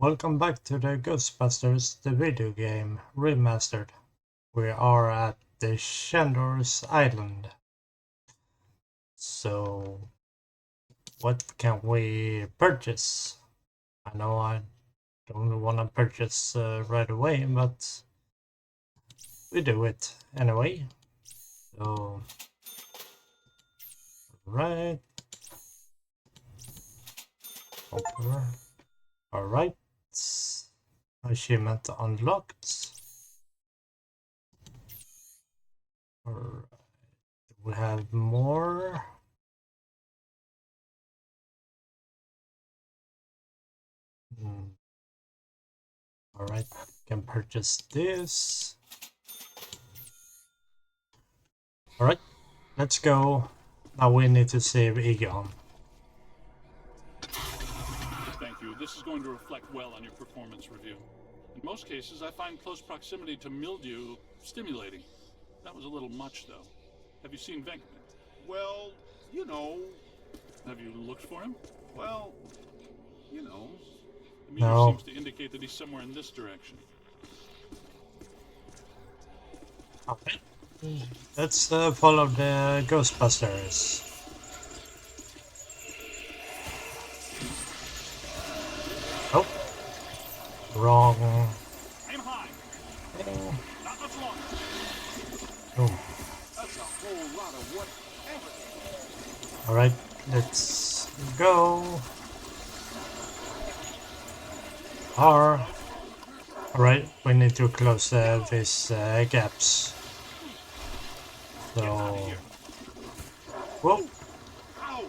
Welcome back to the Ghostbusters, the video game, Remastered. We are at the Shandor's Island. So, what can we purchase? I know I don't want to purchase right away, but we do it anyway. So, right. Open. Alright. Achievement unlocked. Alright. We have more. Alright, can purchase this. Alright, let's go. Now we need to save Egon. Thank you. This is going to reflect well on your performance review. In most cases, I find close proximity to mildew stimulating. That was a little much, though. Have you seen Venkman? Well, you know. Have you looked for him? Well, you know. The meter No. seems to indicate that he's somewhere in this direction. Okay. Let's follow the Ghostbusters. Oh, wrong. Aim high. Oh. Not much longer. Oh. That's a whole lot of whatever. All right, let's go. All right, we need to close these gaps. So, whoa! Ow!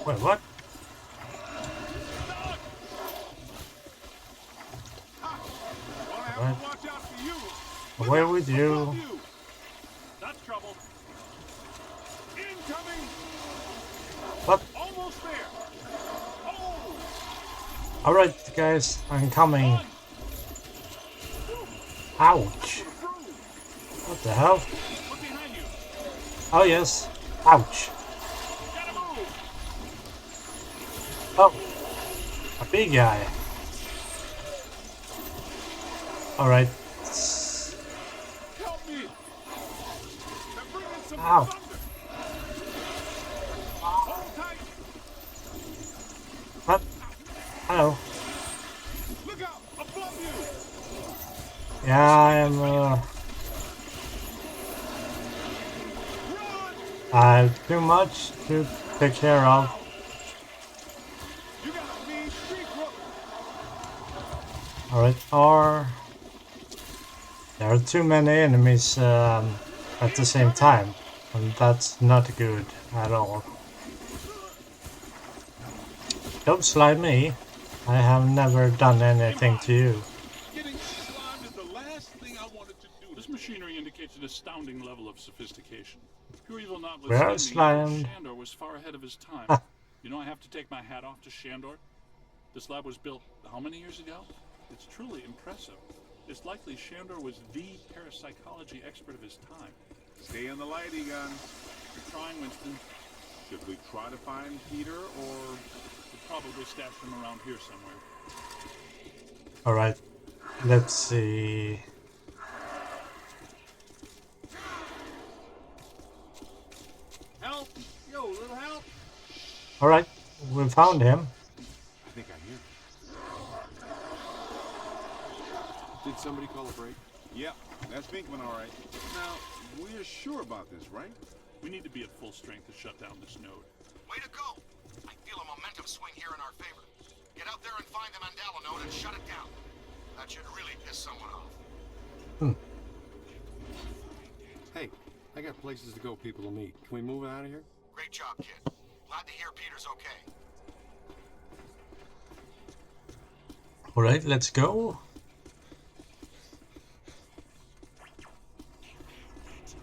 Wait, what? Gonna have Right. to watch out for you. Away with you. Above you. That's trouble. Incoming. What? Almost there. Oh! All right, guys, I'm coming. Run. Ouch! What the hell? Look behind you. Oh yes. Ouch! Gotta move. Oh, a big guy. All right. Help me. They're bringing some Ow. thunder. Hold tight. What? Hello. Look out. Above you. Yeah, I am. Run. I have too much to take care of. You got a mean streak, brother. All right. Or there are too many enemies at the same time, and that's not good at all. Don't slide me. I have never done anything to you. Getting slimed is the last thing I wanted to do. This machinery indicates an astounding level of sophistication. Pure evil We are notwithstanding, slimed. Shandor was far ahead of his time. You know, I have to take my hat off to Shandor. This lab was built how many years ago? It's truly impressive. It's likely Shandor was the parapsychology expert of his time. Stay in the light, Egon. We're trying, Winston. Should we try to find Peter or... We'll probably stash him around here somewhere. All right. Let's see. Help? Yo, little help? All right. We found him. I think I hear. Did somebody call a break? Yep, that's Venkman, all right. Now, we're sure about this, right? We need to be at full strength to shut down this node. Way to go! I feel a momentum swing here in our favor. Get out there and find the Mandela node and shut it down. That should really piss someone off. Hey, I got places to go, people to meet. Can we move out of here? Great job, kid. Glad to hear Peter's okay. All right. Let's go.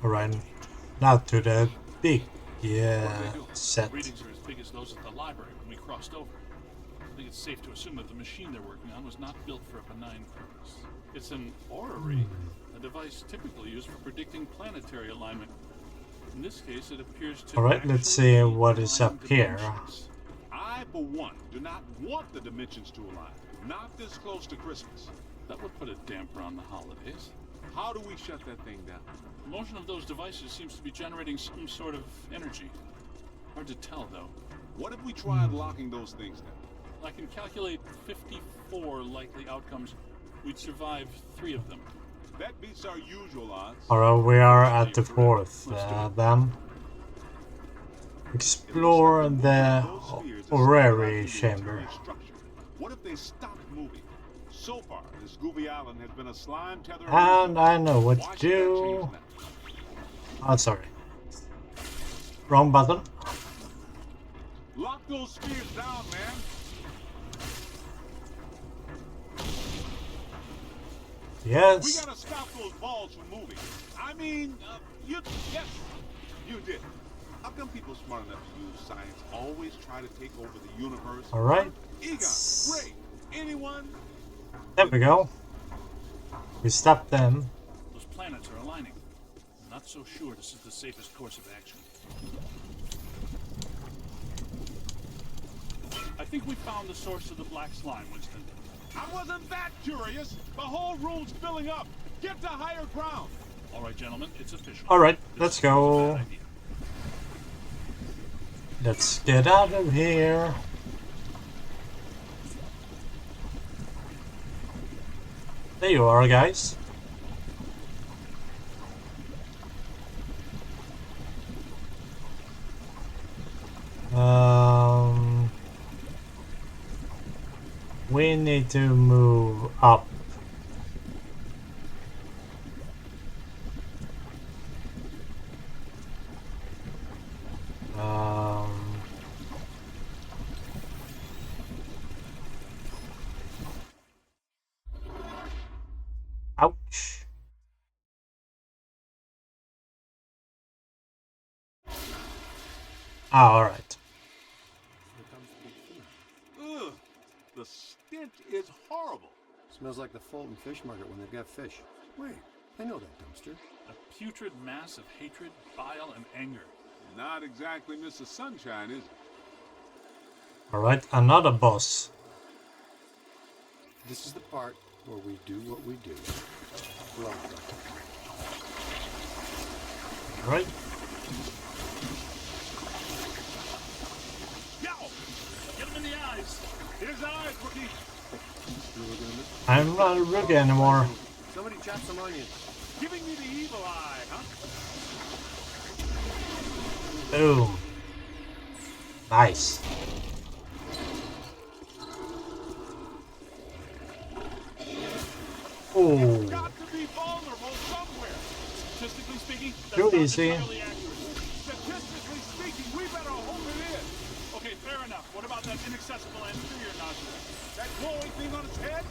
All right. Now to the big set. Readings are as big as those at the library when we crossed over. I think it's safe to assume that the machine they're working on was not built for a benign purpose. It's an orrery, a device typically used for predicting planetary alignment. In this case, it appears to. All right, let's see what is up here. I, for one, do not want the dimensions to align. Not this close to Christmas. That would put a damper on the holidays. How do we shut that thing down? The motion of those devices seems to be generating some sort of energy. Hard to tell, though. What if we tried locking those things down? I can calculate 54 likely outcomes. We'd survive 3 of them. That beats our usual odds. Alright, we are at the 4th then. If we Explore set them the moving, those spheres are orrery spread out through the chamber. entire structure. What if they stopped moving? So far, this Gooby Island has been a slime tether. And I know what Why to should that do. change now? Oh, sorry. Wrong button. Lock those spheres down, man. We Yes. gotta stop those balls from moving. I mean, yes, you did. How come people smart enough to use science always try to take over the universe? Alright. Egon, Ray, anyone? There we go. We stopped them. Those planets are aligning. I'm not so sure this is the safest course of action. I think we found the source of the black slime, Winston. I wasn't that curious. The whole room's filling up. Get to higher ground. All right, gentlemen, it's official. Alright, This let's is a bad go. idea. Let's get out of here. There you are, guys. We need to move up. Ouch. Ah, alright. Ugh, the stench is horrible. Smells like the Fulton Fish Market when they've got fish. Wait, I know that dumpster. A putrid mass of hatred, bile, and anger. Not exactly Mrs. Sunshine, is it? Alright, another boss. This is the part where we do what we do. Blood. Alright. Yow! Get him in the eyes! His eyes, rookie. I'm not a rookie anymore. Somebody chop some onions. Giving me the evil eye, huh? Boom. Nice. Oh, Got to be vulnerable somewhere. Statistically speaking, that's Too not easy. entirely accurate. Statistically speaking, we better hope it is. Okay, fair enough. What about that inaccessible anterior nodule? That glowing thing on its head?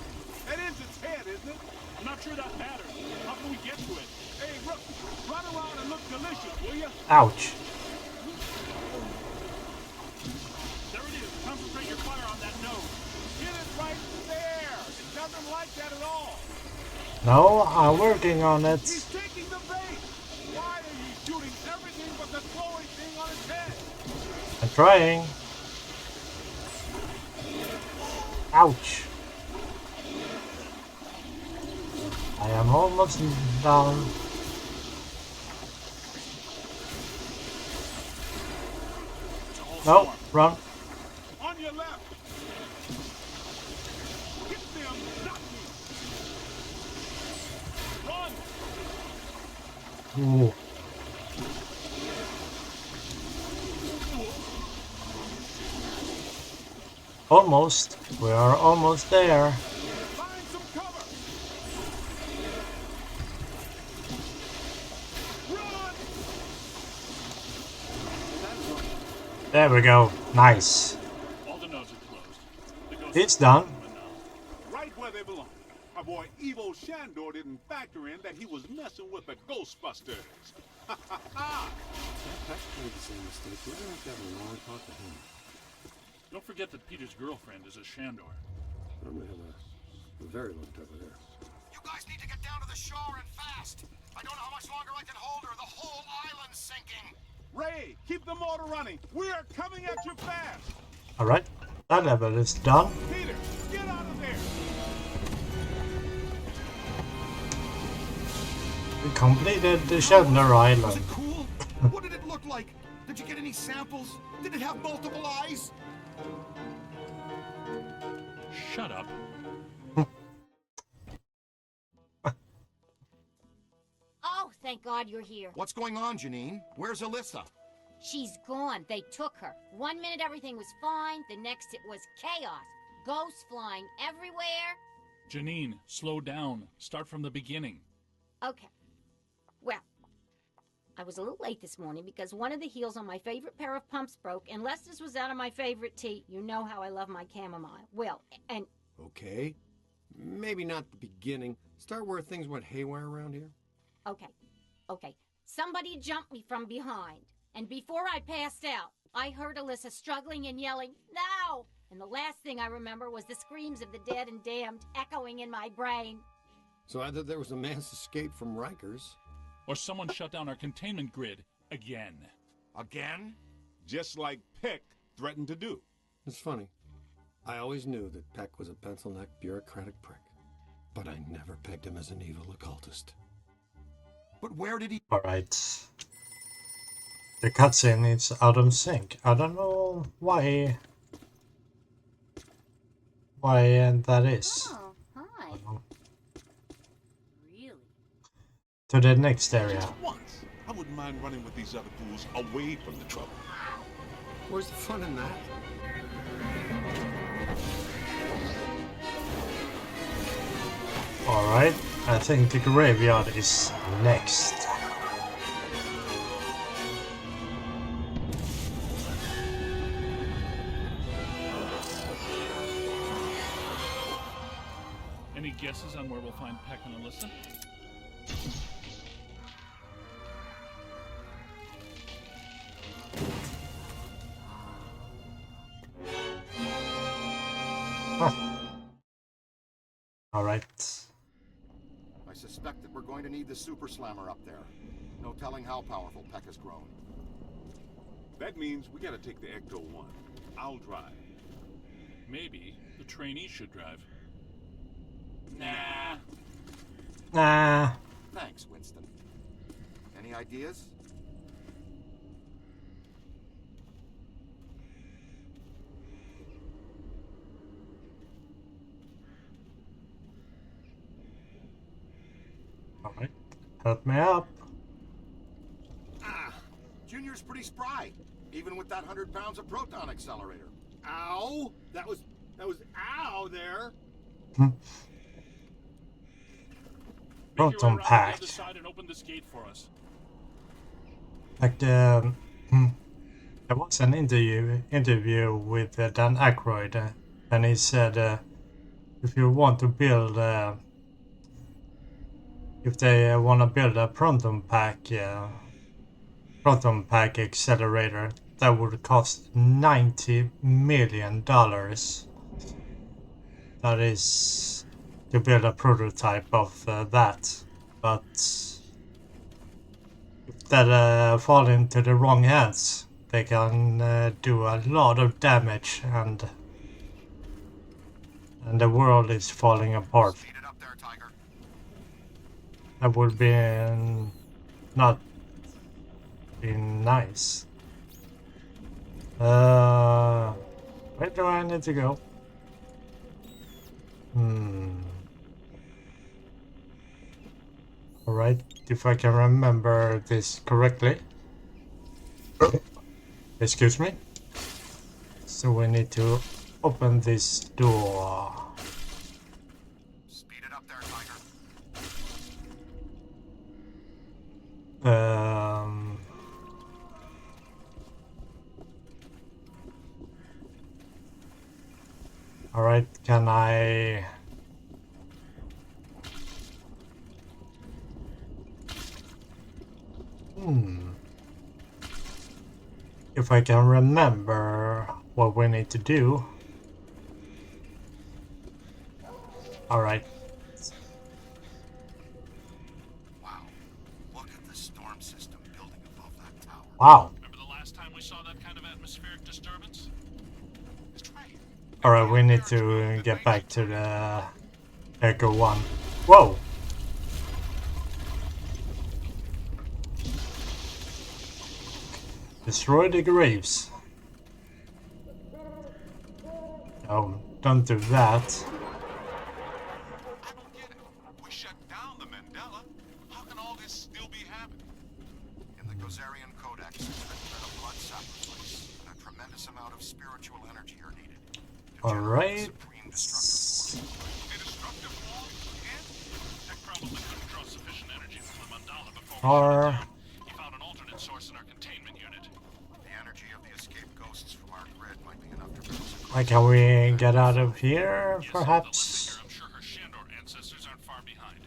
That is its head, isn't it? I'm not sure that matters. How can we get to it? Hey, look, run around and look delicious, will you? ouch. There it is. Concentrate your fire on that node. Get it right there. It doesn't like that at all. No, I'm working on He's it. taking the bait. Why are you shooting everything but the glowing thing on its head? I'm trying. Ouch. I am almost down. It's a whole No, swarm. run. On your left. Hit them, not me. Run! Ooh. Almost. We are almost there. Find some cover. Run! There we go. Nice. All the nodes are closed. The ghost It's done. Right where they belong. Our boy Evo Shandor didn't factor in that he was messing with the Ghostbusters. Pat made the same mistake. We're gonna have to have a long talk to him. Don't forget that Peter's girlfriend is a Shandor. I'm gonna have a very long talk with her. You guys need to get down to the shore and fast. I don't know how much longer I can hold her. The whole island's sinking. Ray, keep the motor running. We are coming at you fast. Alright. That level is done. Peter, Get out of there! We completed the Shatner Was Island. it cool? What did it look like? Did you get any samples? Did it have multiple eyes? Shut up. Oh, thank God you're here. What's going on, Janine? Where's Alyssa? She's gone. They took her. 1 minute everything was fine, the next it was chaos. Ghosts flying everywhere. Janine, slow down. Start from the beginning. Okay. Well, I was a little late this morning because one of the heels on my favorite pair of pumps broke, and Lester's was out of my favorite tea. You know how I love my chamomile. Well, and... Okay. Maybe not the beginning. Start where things went haywire around here. Okay. Somebody jumped me from behind. And before I passed out, I heard Alyssa struggling and yelling, "No!" And the last thing I remember was the screams of the dead and damned echoing in my brain. So either there was a mass escape from Rikers. Or someone shut down our containment grid again. Again? Just like Peck threatened to do. It's funny. I always knew that Peck was a pencil-necked bureaucratic prick. But I never pegged him as an evil occultist. But where did he... Alright. The cutscene is out of sync. I don't know why that is. Oh, hi. Really? To the next area. Just once. I wouldn't mind running with these other fools away from the trouble. Where's the fun in that? Alright, I think the graveyard is next. Any guesses on where we'll find Peck and Alyssa? Alright. I suspect that we're going to need the Super Slammer up there. No telling how powerful Peck has grown. That means we gotta take the Ecto-1. I'll drive. Maybe the trainee should drive. Nah. Nah. Thanks, Winston. Any ideas? Alright. Help me up. Junior's pretty spry, even with that 100 pounds of proton accelerator. Ow! That was ow there. Make your way Proton around to the pack. other side and open this gate for us. Like there was an interview with Dan Aykroyd, and he said if you want to build if they want to build a proton pack accelerator, that would cost $90 million. That is to build a prototype of that, but if that fall into the wrong hands, they can do a lot of damage, and the world is falling apart. Speed it up there, Tiger. That would be not be nice. Where do I need to go? Alright, if I can remember this correctly. Excuse me. So we need to open this door. Speed it up there, Tiger. Alright, can I... If I can remember what we need to do. Alright. Wow. Look at the storm system building above that tower. Wow. Remember the last time we saw that kind of atmospheric disturbance? It's right. Alright, we need to get back to the Echo 1. Whoa! Destroy the graves. No, don't do that. I don't get it. We shut down the Mandela. How can all this still be happening? In the Gozerian Codex, it's written that a blood sacrifice and a tremendous amount of spiritual energy are needed to generate the Alright. supreme destructive force. A destructive form? And Tech probably couldn't draw sufficient energy from the mandala before we shut it Or down. He found an alternate source in our containment unit. The energy of the escaped ghosts from our grid might be enough to produce a like, can we get out of here, Yes, perhaps? I'm sure her Shandor ancestors aren't far behind.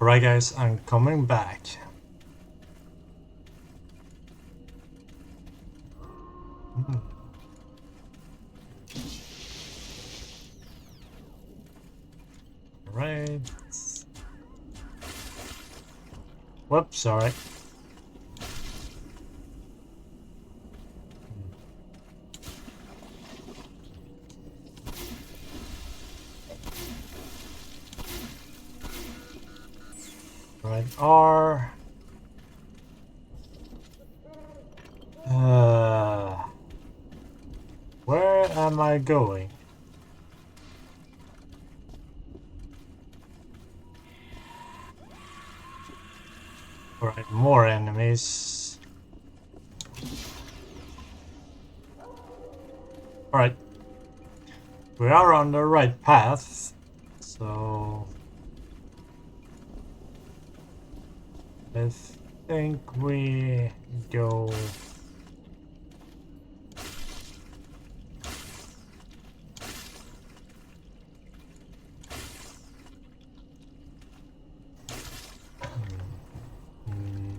Alright guys, I'm coming back. Right. Whoops, sorry. Right, R. Where am I going? Alright, more enemies. Alright. We are on the right path, so I think we go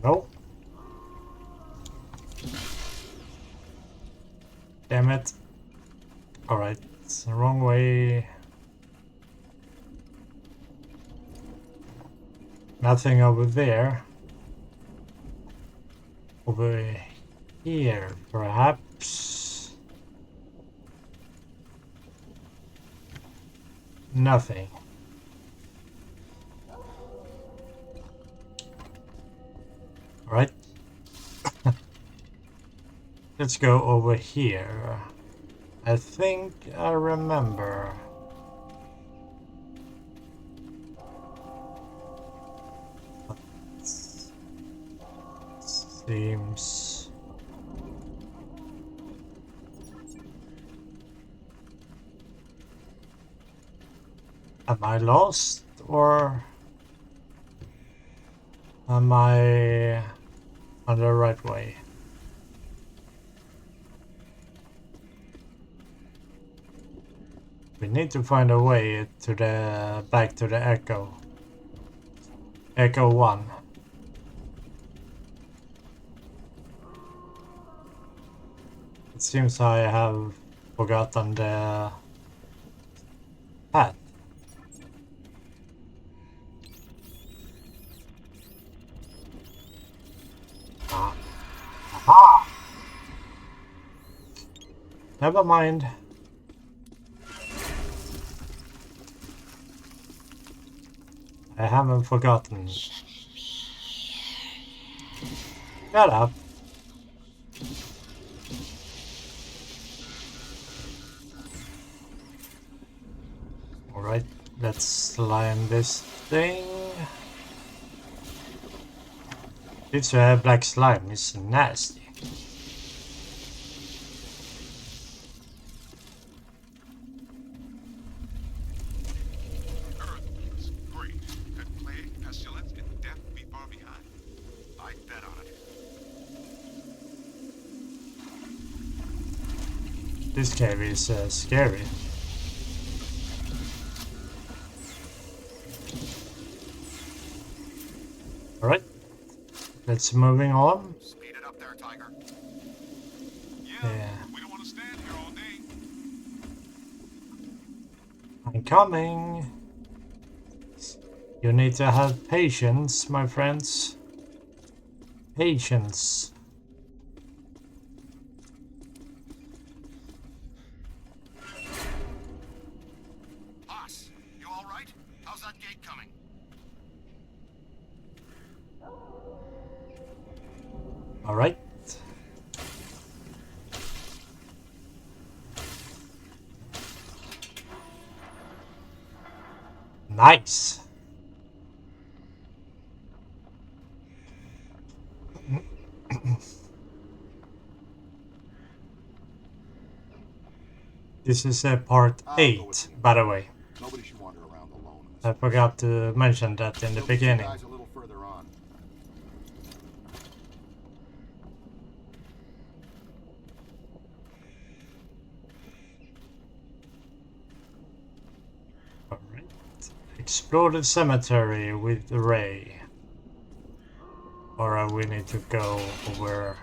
nope. Damn it. Alright, it's the wrong way. Nothing over there. Over here, perhaps. Nothing. Alright. Let's go over here. I think I remember. Seems. Am I lost or am I on the right way? We need to find a way to the back to the Echo. Echo 1. It seems I have forgotten the path. Aha! Never mind. I haven't forgotten. Shut up. Alright, let's slime this thing. This black slime is nasty. Earth is great. Could plague, pestilence, and death be far behind? I'd bet on it. This cave is scary. Alright, let's moving on. Speed it up there, Tiger. Yeah. We don't want to stand here all day. I'm coming. You need to have patience, my friends. Patience. All right. Nice. This is part I'll go 8, with you. by the way. Nobody should wander around alone. I forgot to mention that in the There'll be some beginning. guys a little further on. Alright. Explore the cemetery with Ray. Or we need to go over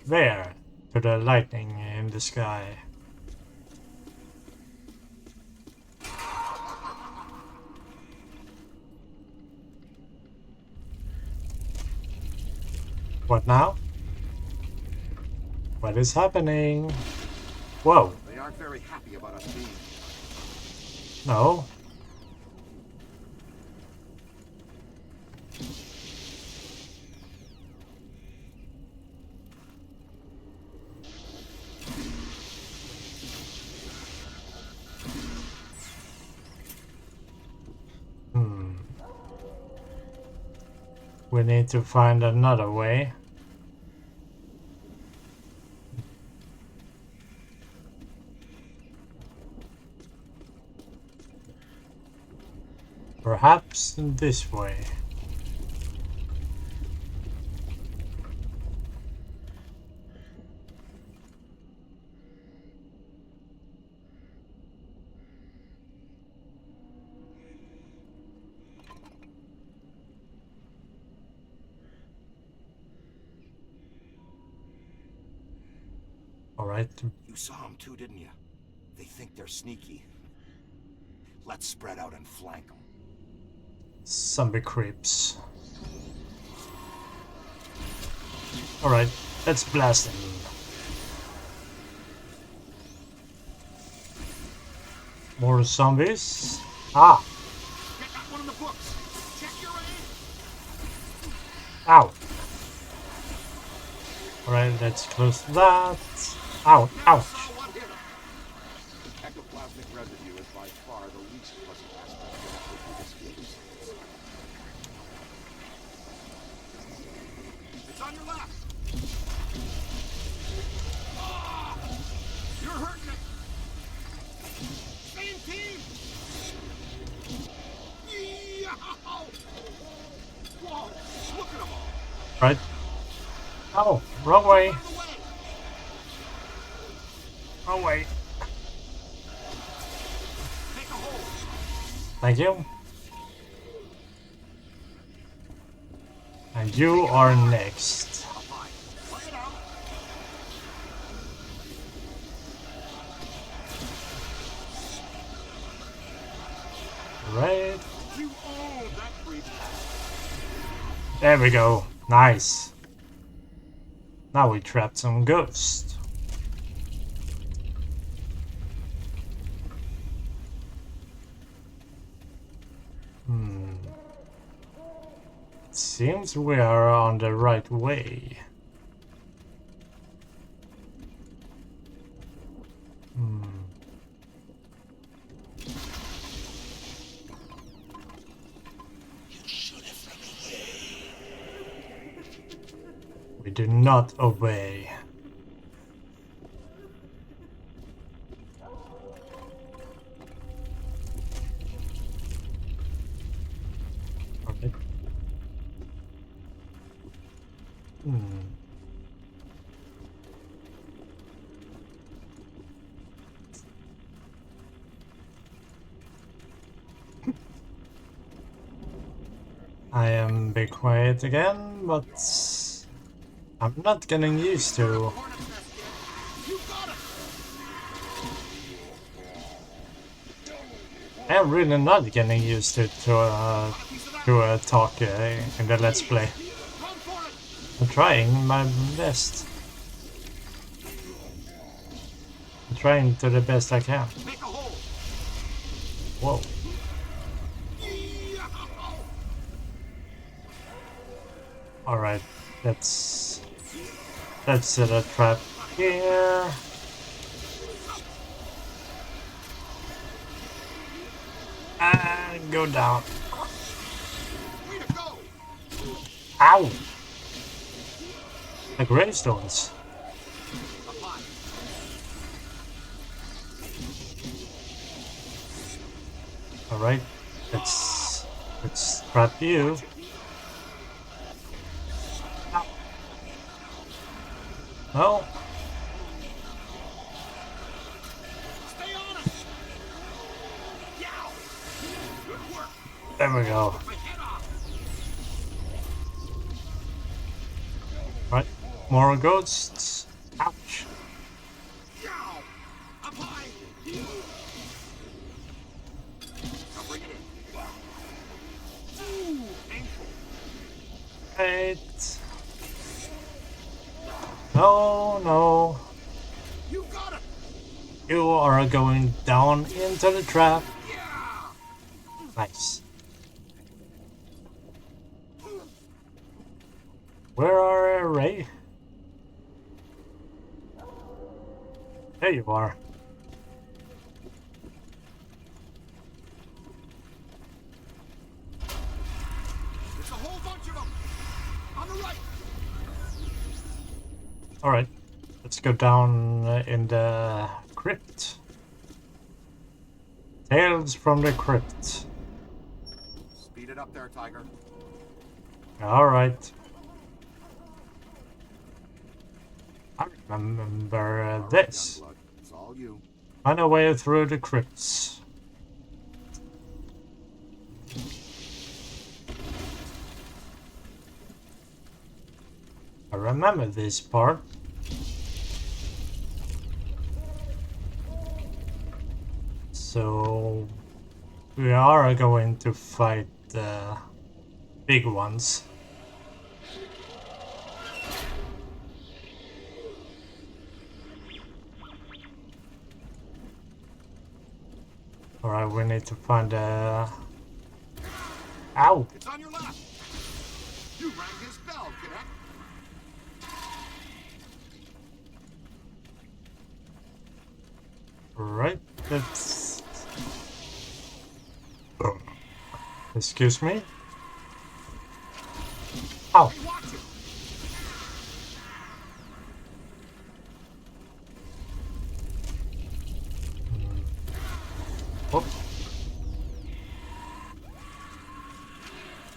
there to the lightning in the sky. What now? What is happening? Whoa. They aren't very happy about us being here. No. We need to find another way. Perhaps this way. All right. You saw them too, didn't you? They think they're sneaky. Let's spread out and flank them. Zombie creeps. All right, let's blast them. More zombies. Ah. Check out one of the books. Check your aim. Ow. All right, let's close that. Ow. Ouch. Ectoplasmic residue is by far the least pleasant aspect of this case. It's on your left. You're hurting it. Same team. Yow! Whoa! Look at them all. Right. Oh, wrong way. Out of the way. Wrong way. Take a hold. Thank you. And you are next. Play it out. Right. You own that creep. There we go. Nice. Now we trapped some ghosts. Seems we are on the right way. We do not obey. Alright. I am be quiet again, but I'm not getting used to. I'm really not getting used to talk in the Let's Play. I'm trying my best. I'm trying to the best I can. Whoa. Alright, let's set a trap here. And go down. Way to go! Ow! The gravestones. Up high. Alright, let's trap you. Ow. No. Stay on us! Yow! Good work! There we go. My head off! Right, more ghosts. Ouch. Yow! Up high! Now bring it in. Ooh, painful. Right. No, no. You got it! You are going down into the trap. Yeah! Nice. Where are you, Ray? There you are. There's a whole bunch of them! On the right! Alright, let's go down in the crypt. Tales from the crypt. Speed it up there, Tiger. Alright. I remember this. Youngblood, it's all you. Find a way through the crypts. I remember this part. So we are going to fight the big ones. Alright, we need to find a... Ow! It's on your left! You rang his bell, cadet! Right, let's... Excuse me? Ow! Hey, watch it! Whoop.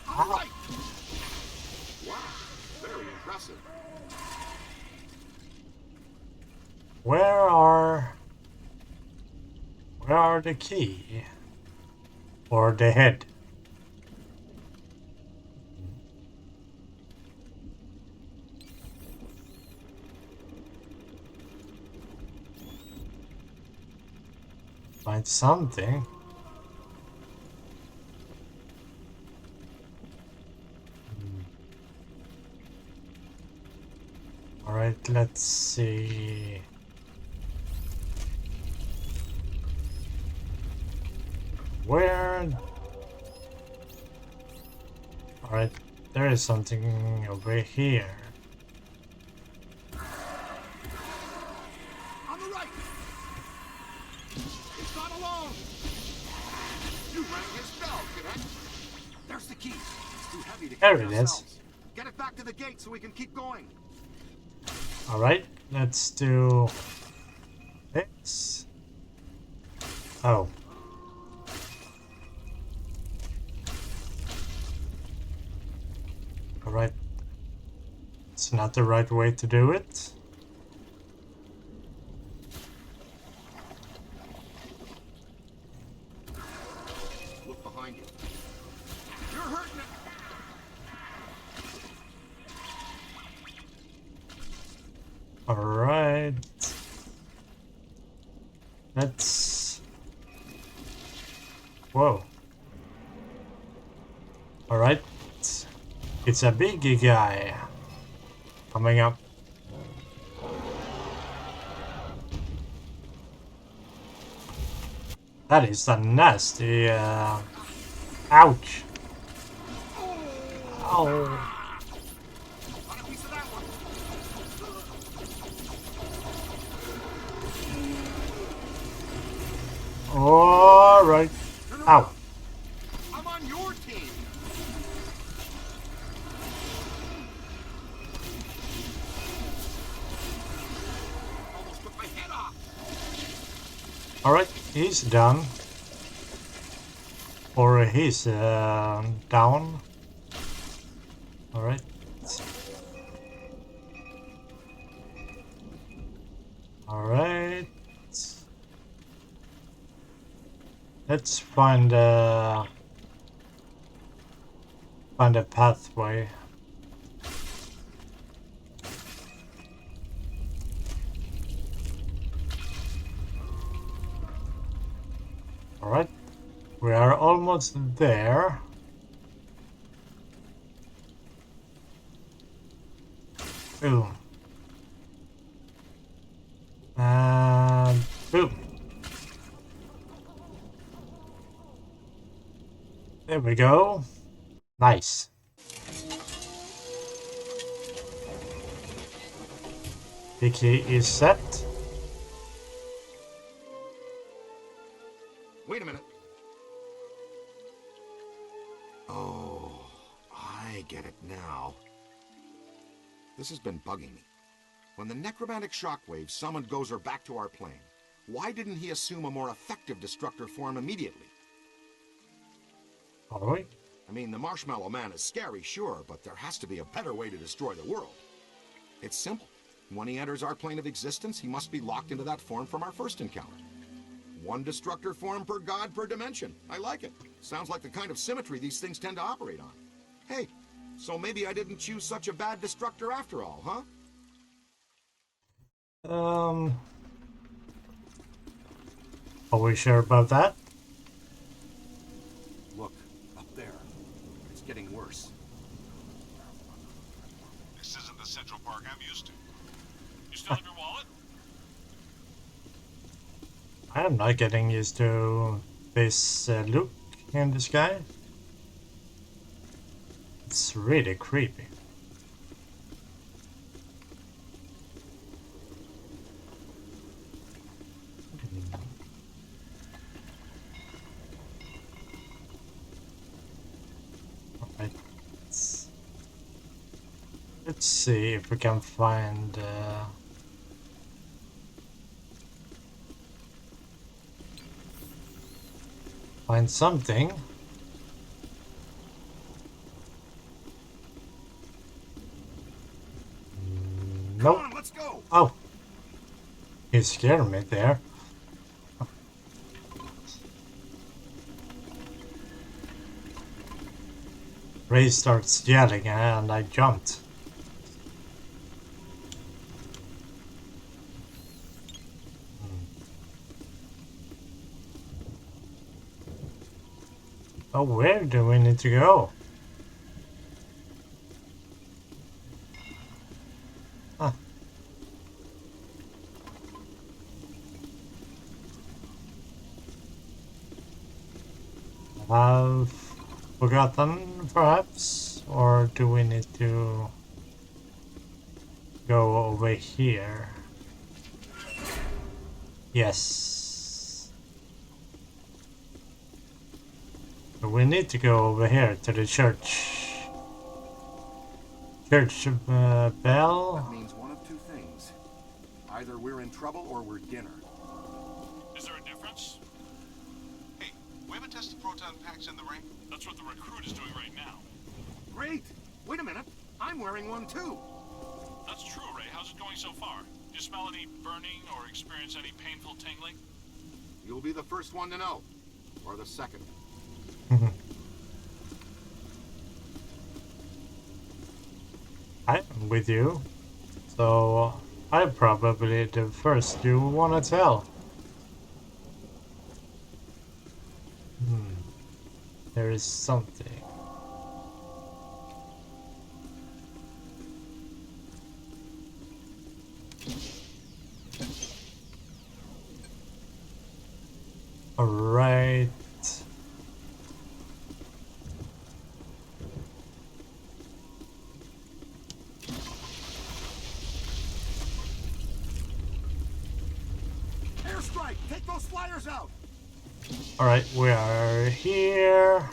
On the right! Wow, very impressive. Where are the key? Or the head? Find something. Alright, let's see. Where? Alright, there is something over here. On the right! It's not alone! You rang his bell, cadet! There's the key. It's too heavy to There carry it is. ourselves. Get it back to the gate so we can keep going. Alright, let's do this. Oh. Alright. It's not the right way to do it. Look behind you. You're hurting it! Alright. Let's... Whoa. Alright. It's a big guy coming up. That is a nasty... Ouch. Ow. Alright. Ow. I'm on your team. Almost took my head off. Alright, he's done. Or he's down. Alright. Alright. Let's find a pathway. Alright. We are almost there. Boom. And boom. There we go. Nice. The key is set. Wait a minute. Oh, I get it now. This has been bugging me. When the necromantic shockwave summoned Gozer back to our plane, why didn't he assume a more effective destructor form immediately? Alright. I mean, the Marshmallow Man is scary, sure, but there has to be a better way to destroy the world. It's simple. When he enters our plane of existence, he must be locked into that form from our first encounter. One destructor form per god per dimension. I like it. Sounds like the kind of symmetry these things tend to operate on. Hey, so maybe I didn't choose such a bad destructor after all, huh? Are we sure about that? Look, up there. It's getting worse. This isn't the Central Park I'm used to. You still have your wallet? I am not getting used to this look in the sky. It's really creepy. Alright. Let's see if we can find something. Nope. Come on, let's go. Oh, you scared me there. Ray starts yelling and I jumped. Oh, where do we need to go? Huh. I've forgotten, perhaps? Or do we need to go over here? Yes. We need to go over here to the church. Church That bell. means one of two things. Either we're in trouble or we're dinner. Is there a difference? Hey, we haven't tested proton packs in the ring. That's what the recruit is doing right now. Great. Wait a minute. I'm wearing one too. That's true, Ray. How's it going so far? Do you smell any burning or experience any painful tingling? You'll be the first one to know. Or the second. I'm with you. So I'm probably the first you wanna tell. There is something. Alright. Airstrike! Take those flyers out! Alright, we are here.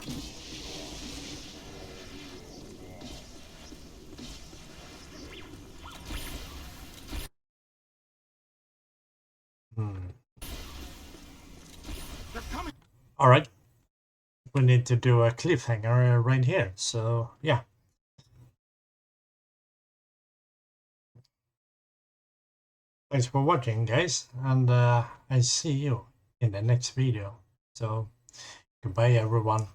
Alright. We need to do a cliffhanger right here, so yeah. Thanks for watching, guys, and I see you in the next video. So, goodbye everyone.